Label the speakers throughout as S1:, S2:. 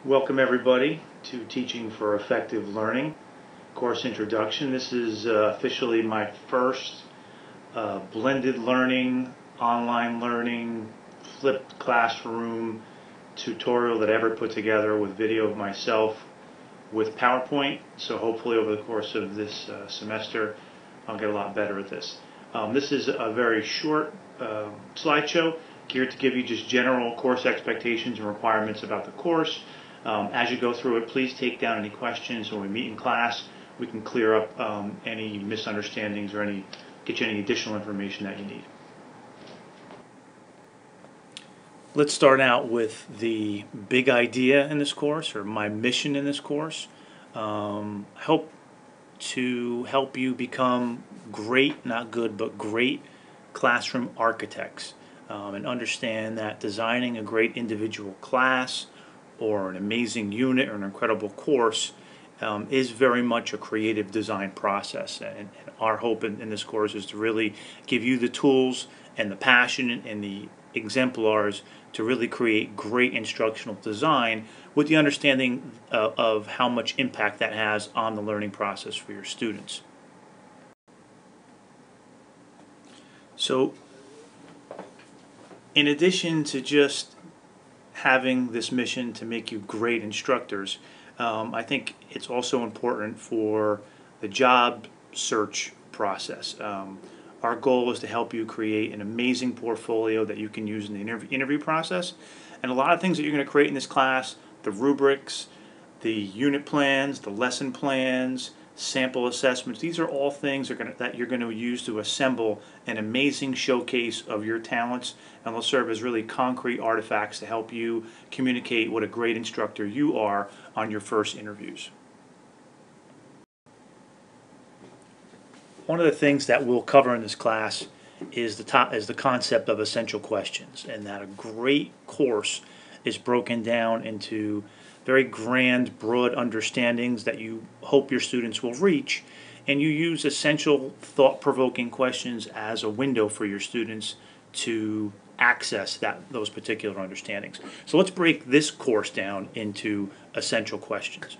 S1: Welcome everybody to Teaching for Effective Learning course introduction. This is officially my first blended learning, online learning, flipped classroom tutorial that I ever put together with video of myself with PowerPoint. So hopefully over the course of this semester I'll get a lot better at this. This is a very short slideshow geared to give you just general course expectations and requirements about the course. As you go through it, please take down any questions. When we meet in class, we can clear up any misunderstandings or get you any additional information that you need. Let's start out with the big idea in this course, or my mission in this course. I hope to help you become great, not good, but great classroom architects, and understand that designing a great individual class or an amazing unit or an incredible course is very much a creative design process. And our hope in this course is to really give you the tools and the passion and the exemplars to really create great instructional design with the understanding of how much impact that has on the learning process for your students. So, in addition to just having this mission to make you great instructors, I think it's also important for the job search process. Our goal is to help you create an amazing portfolio that you can use in the interview process. And a lot of things that you're going to create in this class, the rubrics, the unit plans, the lesson plans, sample assessments, these are all things that you're going to use to assemble an amazing showcase of your talents, and they'll serve as really concrete artifacts to help you communicate what a great instructor you are on your first interviews. One of the things that we'll cover in this class is the concept of essential questions, and that a great course is broken down into very grand, broad understandings that you hope your students will reach, and you use essential, thought-provoking questions as a window for your students to access those particular understandings. So let's break this course down into essential questions.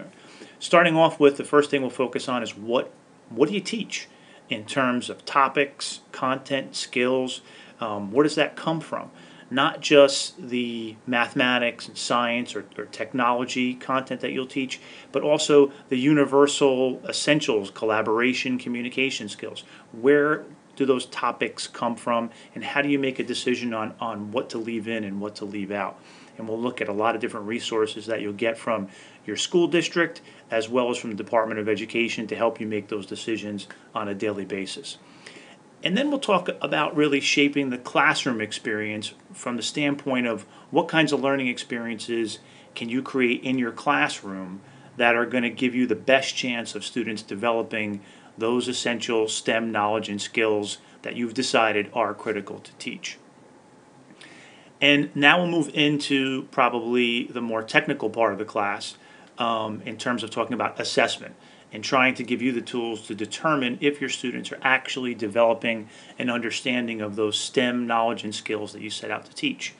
S1: Starting off with, the first thing we'll focus on is what do you teach in terms of topics, content, skills. Where does that come from? Not just the mathematics and science or technology content that you'll teach, but also the universal essentials, collaboration, communication skills. Where do those topics come from, and how do you make a decision on what to leave in and what to leave out? And we'll look at a lot of different resources that you'll get from your school district as well as from the Department of Education to help you make those decisions on a daily basis. And then we'll talk about really shaping the classroom experience from the standpoint of what kinds of learning experiences can you create in your classroom that are going to give you the best chance of students developing those essential STEM knowledge and skills that you've decided are critical to teach. And now we'll move into probably the more technical part of the class in terms of talking about assessment and trying to give you the tools to determine if your students are actually developing an understanding of those STEM knowledge and skills that you set out to teach.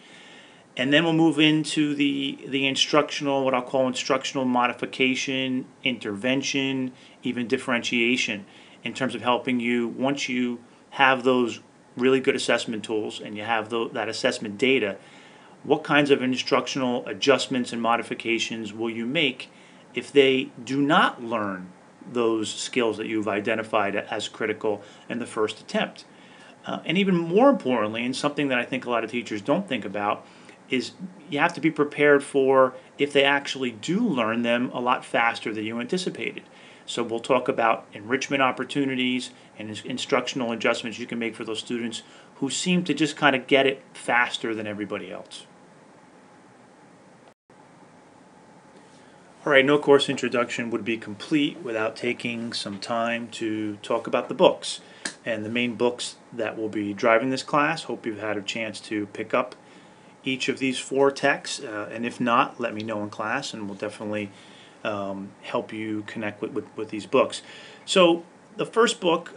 S1: And then we'll move into the instructional, what I'll call instructional modification, intervention, even differentiation, in terms of helping you, once you have those really good assessment tools and you have that assessment data, what kinds of instructional adjustments and modifications will you make if they do not learn those skills that you've identified as critical in the first attempt. And even more importantly, and something that I think a lot of teachers don't think about, is you have to be prepared for if they actually do learn them a lot faster than you anticipated. So we'll talk about enrichment opportunities and instructional adjustments you can make for those students who seem to just kind of get it faster than everybody else. All right, no course introduction would be complete without taking some time to talk about the books. And the main books that will be driving this class, hope you've had a chance to pick up each of these 4 texts. And if not, let me know in class and we'll definitely help you connect with these books. So the first book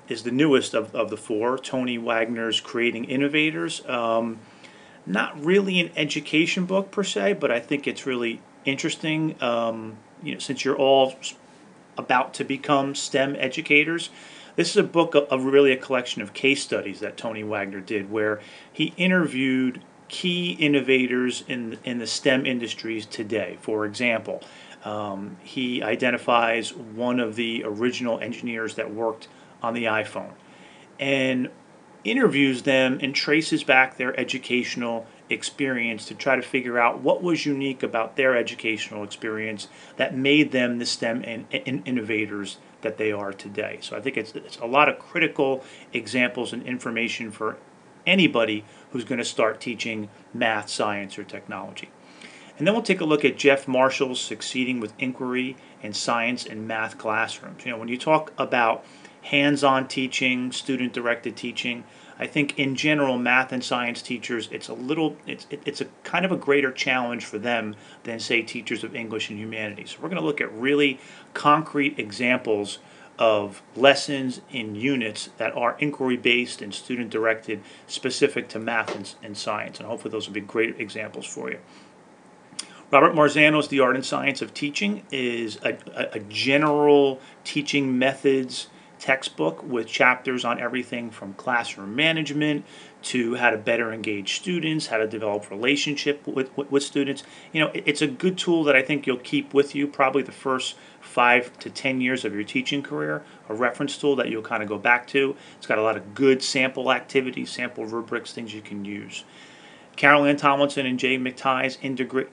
S1: is the newest of the 4, Tony Wagner's Creating Innovators. Not really an education book per se, but I think it's really interesting, since you're all about to become STEM educators. This is a book of really a collection of case studies that Tony Wagner did, where he interviewed key innovators in the STEM industries today. For example, he identifies one of the original engineers that worked on the iPhone and interviews them and traces back their educational experience to try to figure out what was unique about their educational experience that made them the STEM innovators that they are today. So I think it's a lot of critical examples and information for anybody who's going to start teaching math, science, or technology. And then we'll take a look at Jeff Marshall's Succeeding with Inquiry in Science and Math Classrooms. When you talk about hands-on teaching, student-directed teaching, I think in general math and science teachers, it's a kind of a greater challenge for them than, say, teachers of English and humanities. So we're going to look at really concrete examples of lessons in units that are inquiry-based and student-directed, specific to math and science, and hopefully those will be great examples for you. Robert Marzano's The Art and Science of Teaching is a general teaching methods textbook with chapters on everything from classroom management to how to better engage students, how to develop relationship with students. It's a good tool that I think you'll keep with you probably the first 5 to 10 years of your teaching career, a reference tool that you'll kind of go back to. It's got a lot of good sample activities, sample rubrics, things you can use. Carol Ann Tomlinson and Jay McTighe's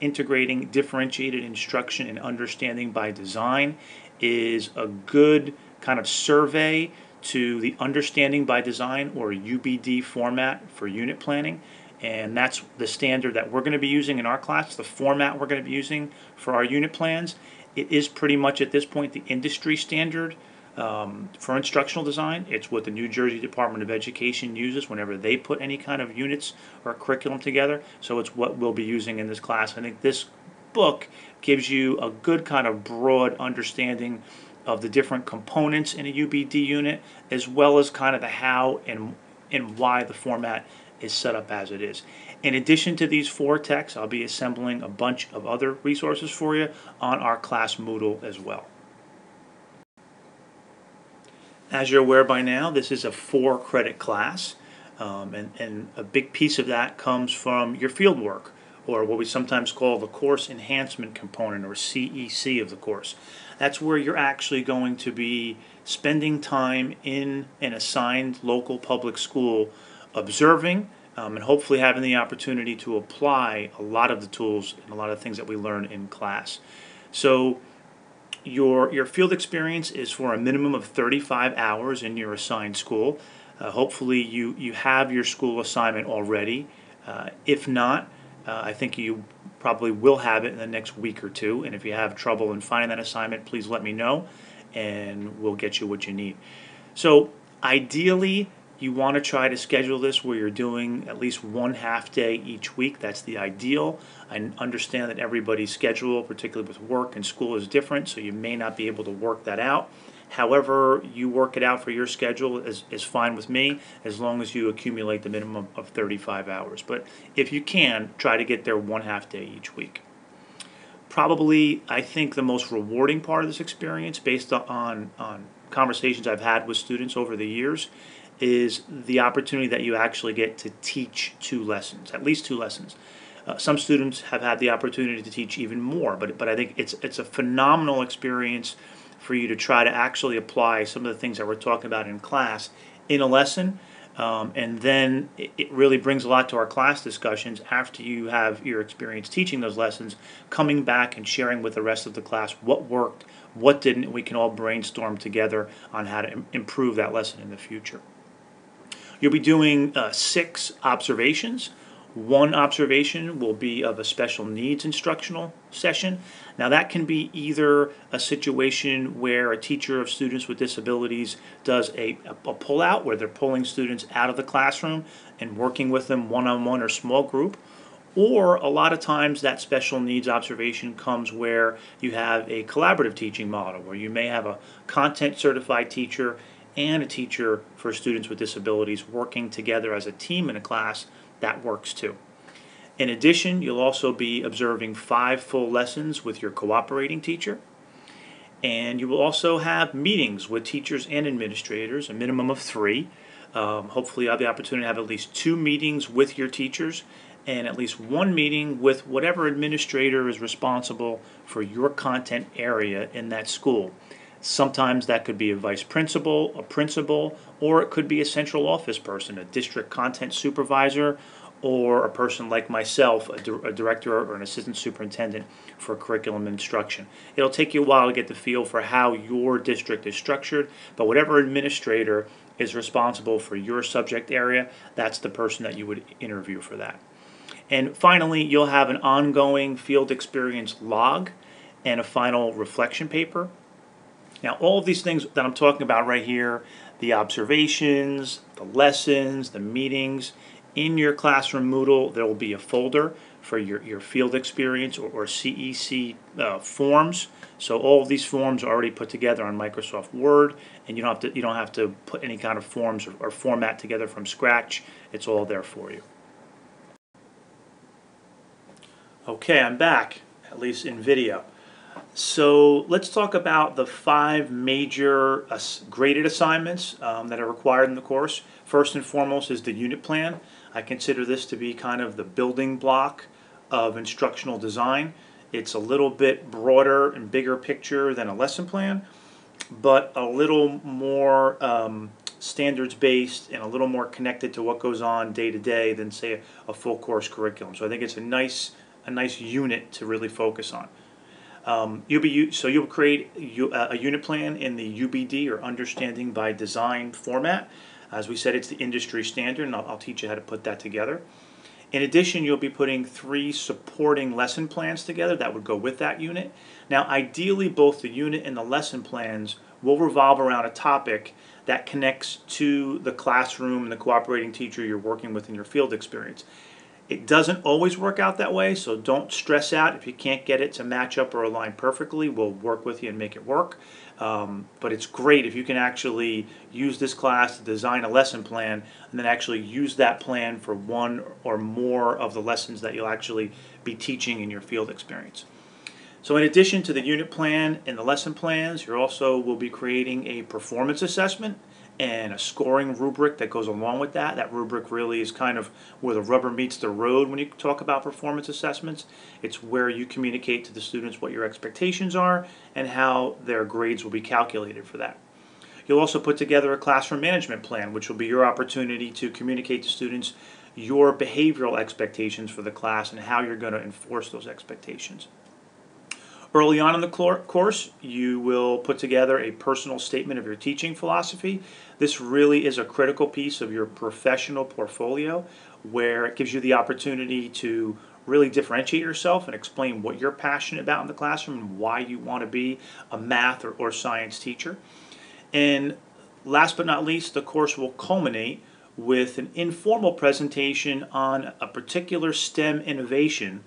S1: Integrating Differentiated Instruction and Understanding by Design is a good kind of survey to the Understanding by Design, or UBD, format for unit planning. And that's the standard that we're going to be using in our class, the format we're going to be using for our unit plans. It is pretty much at this point the industry standard for instructional design. It's what the New Jersey Department of Education uses whenever they put any kind of units or curriculum together. So it's what we'll be using in this class. I think this book gives you a good kind of broad understanding of the different components in a UBD unit, as well as kind of the how and why the format is set up as it is. In addition to these 4 texts, I'll be assembling a bunch of other resources for you on our class Moodle as well. As you're aware by now, this is a 4-credit class, and a big piece of that comes from your field work, or what we sometimes call the course enhancement component, or CEC of the course. That's where you're actually going to be spending time in an assigned local public school, observing and hopefully having the opportunity to apply a lot of the tools and a lot of things that we learn in class. So your field experience is for a minimum of 35 hours in your assigned school. Hopefully you have your school assignment already. If not, I think you probably will have it in the next week or 2. And if you have trouble in finding that assignment, please let me know and we'll get you what you need. So ideally, you want to try to schedule this where you're doing at least 1 half day each week. That's the ideal. I understand that everybody's schedule, particularly with work and school, is different, so you may not be able to work that out. However you work it out for your schedule is fine with me, as long as you accumulate the minimum of 35 hours. But if you can, try to get there 1 half day each week. Probably, I think, the most rewarding part of this experience, based on conversations I've had with students over the years, is the opportunity that you actually get to teach 2 lessons, at least 2 lessons. Some students have had the opportunity to teach even more, but I think it's a phenomenal experience for you to try to actually apply some of the things that we're talking about in class in a lesson, and then it really brings a lot to our class discussions after you have your experience teaching those lessons, coming back and sharing with the rest of the class what worked, what didn't, and we can all brainstorm together on how to improve that lesson in the future. You'll be doing 6 observations. 1 observation will be of a special needs instructional session. Now that can be either a situation where a teacher of students with disabilities does a pull-out, where they're pulling students out of the classroom and working with them one-on-one or small group, or a lot of times that special needs observation comes where you have a collaborative teaching model, where you may have a content certified teacher and a teacher for students with disabilities working together as a team in a class. That works too. In addition, you'll also be observing 5 full lessons with your cooperating teacher. And you will also have meetings with teachers and administrators, a minimum of 3. Hopefully, you'll have the opportunity to have at least 2 meetings with your teachers and at least 1 meeting with whatever administrator is responsible for your content area in that school. Sometimes that could be a vice principal, a principal, or it could be a central office person, a district content supervisor, or a person like myself, a director or an assistant superintendent for curriculum instruction. It'll take you a while to get the feel for how your district is structured, but whatever administrator is responsible for your subject area, that's the person that you would interview for that. And finally, you'll have an ongoing field experience log and a final reflection paper. Now, all of these things that I'm talking about right here, the observations, the lessons, the meetings, in your classroom Moodle, there will be a folder for your field experience or CEC forms. So all of these forms are already put together on Microsoft Word, and you don't have to put any kind of forms or format together from scratch. It's all there for you. Okay, I'm back, at least in video. So let's talk about the 5 major graded assignments that are required in the course. First and foremost is the unit plan. I consider this to be kind of the building block of instructional design. It's a little bit broader and bigger picture than a lesson plan, but a little more standards-based and a little more connected to what goes on day to day than, say, a full course curriculum. So I think it's a nice unit to really focus on. You'll create a unit plan in the UBD, or Understanding by Design format. As we said, it's the industry standard, and I'll teach you how to put that together. In addition, you'll be putting 3 supporting lesson plans together that would go with that unit. Now, ideally, both the unit and the lesson plans will revolve around a topic that connects to the classroom and the cooperating teacher you're working with in your field experience. It doesn't always work out that way, so don't stress out if you can't get it to match up or align perfectly. We'll work with you and make it work. But it's great if you can actually use this class to design a lesson plan and then actually use that plan for 1 or more of the lessons that you'll actually be teaching in your field experience. So in addition to the unit plan and the lesson plans, you also will be creating a performance assessment and a scoring rubric that goes along with that. That rubric really is kind of where the rubber meets the road when you talk about performance assessments. It's where you communicate to the students what your expectations are and how their grades will be calculated for that. You'll also put together a classroom management plan, which will be your opportunity to communicate to students your behavioral expectations for the class and how you're going to enforce those expectations. Early on in the course, you will put together a personal statement of your teaching philosophy. This really is a critical piece of your professional portfolio, where it gives you the opportunity to really differentiate yourself and explain what you're passionate about in the classroom and why you want to be a math or science teacher. And last but not least, the course will culminate with an informal presentation on a particular STEM innovation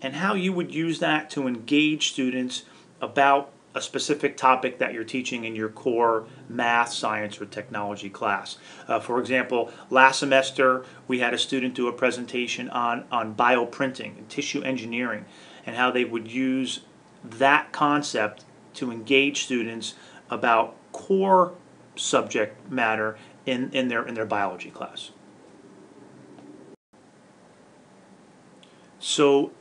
S1: and how you would use that to engage students about a specific topic that you're teaching in your core math, science, or technology class. For example, last semester we had a student do a presentation on bioprinting and tissue engineering and how they would use that concept to engage students about core subject matter in their biology class. So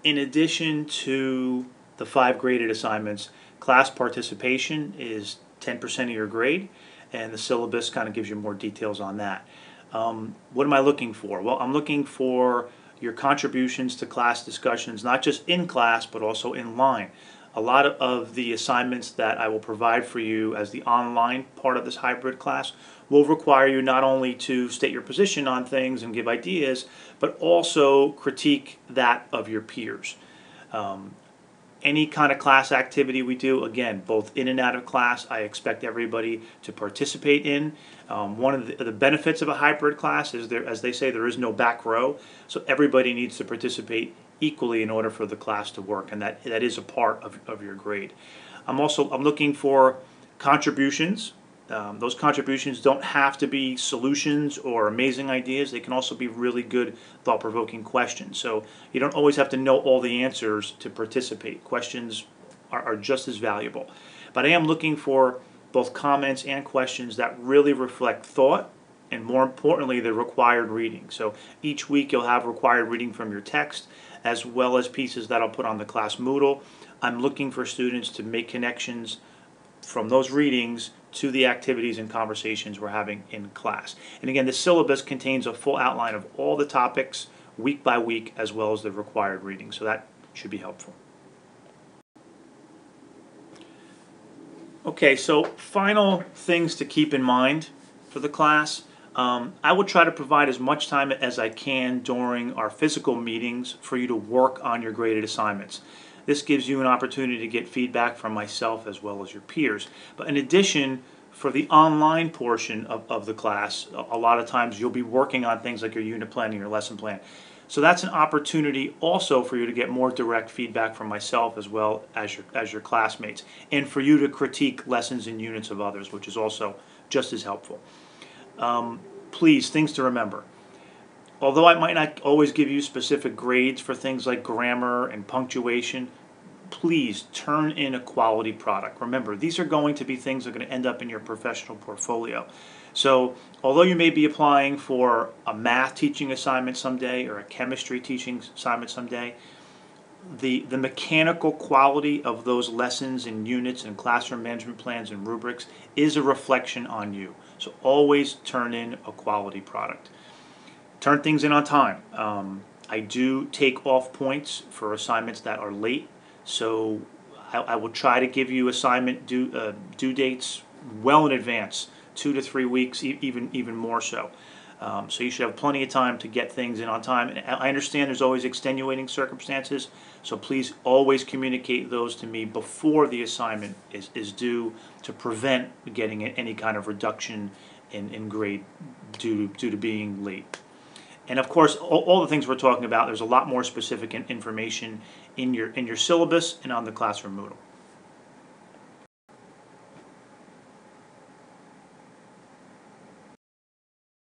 S1: in addition to the 5 graded assignments, class participation is 10% of your grade, and the syllabus kind of gives you more details on that. What am I looking for? Well, I'm looking for your contributions to class discussions, not just in class, but also in line. A lot of the assignments that I will provide for you as the online part of this hybrid class will require you not only to state your position on things and give ideas, but also critique that of your peers. Any kind of class activity we do, again, both in and out of class, I expect everybody to participate in. One of the benefits of a hybrid class is there, as they say, there is no back row, so everybody needs to participate equally in order for the class to work, and that is a part of your grade. I'm looking for contributions Those contributions don't have to be solutions or amazing ideas. They can also be really good thought-provoking questions. So you don't always have to know all the answers to participate. Questions are just as valuable. But I am looking for both comments and questions that really reflect thought, and more importantly, the required reading. So each week you'll have required reading from your text, as well as pieces that I'll put on the class Moodle. I'm looking for students to make connections from those readings to the activities and conversations we're having in class. And again, the syllabus contains a full outline of all the topics week by week, as well as the required reading. So that should be helpful. Okay, so final things to keep in mind for the class. I will try to provide as much time as I can during our physical meetings for you to work on your graded assignments. This gives you an opportunity to get feedback from myself as well as your peers. But in addition, for the online portion of the class, a lot of times you'll be working on things like your unit plan and your lesson plan. So that's an opportunity also for you to get more direct feedback from myself as well as your classmates, and for you to critique lessons and units of others, which is also just as helpful. Please, things to remember. Although I might not always give you specific grades for things like grammar and punctuation, please turn in a quality product. Remember, these are going to be things that are going to end up in your professional portfolio. So although you may be applying for a math teaching assignment someday or a chemistry teaching assignment someday, the mechanical quality of those lessons and units and classroom management plans and rubrics is a reflection on you. So always turn in a quality product. Turn things in on time. I do take off points for assignments that are late, so I will try to give you assignment due dates well in advance, 2 to 3 weeks, even more so. So you should have plenty of time to get things in on time. And I understand there's always extenuating circumstances, so please always communicate those to me before the assignment is due to prevent getting any kind of reduction in grade due to being late. And of course, all the things we're talking about, there's a lot more specific information in your syllabus and on the Classroom Moodle.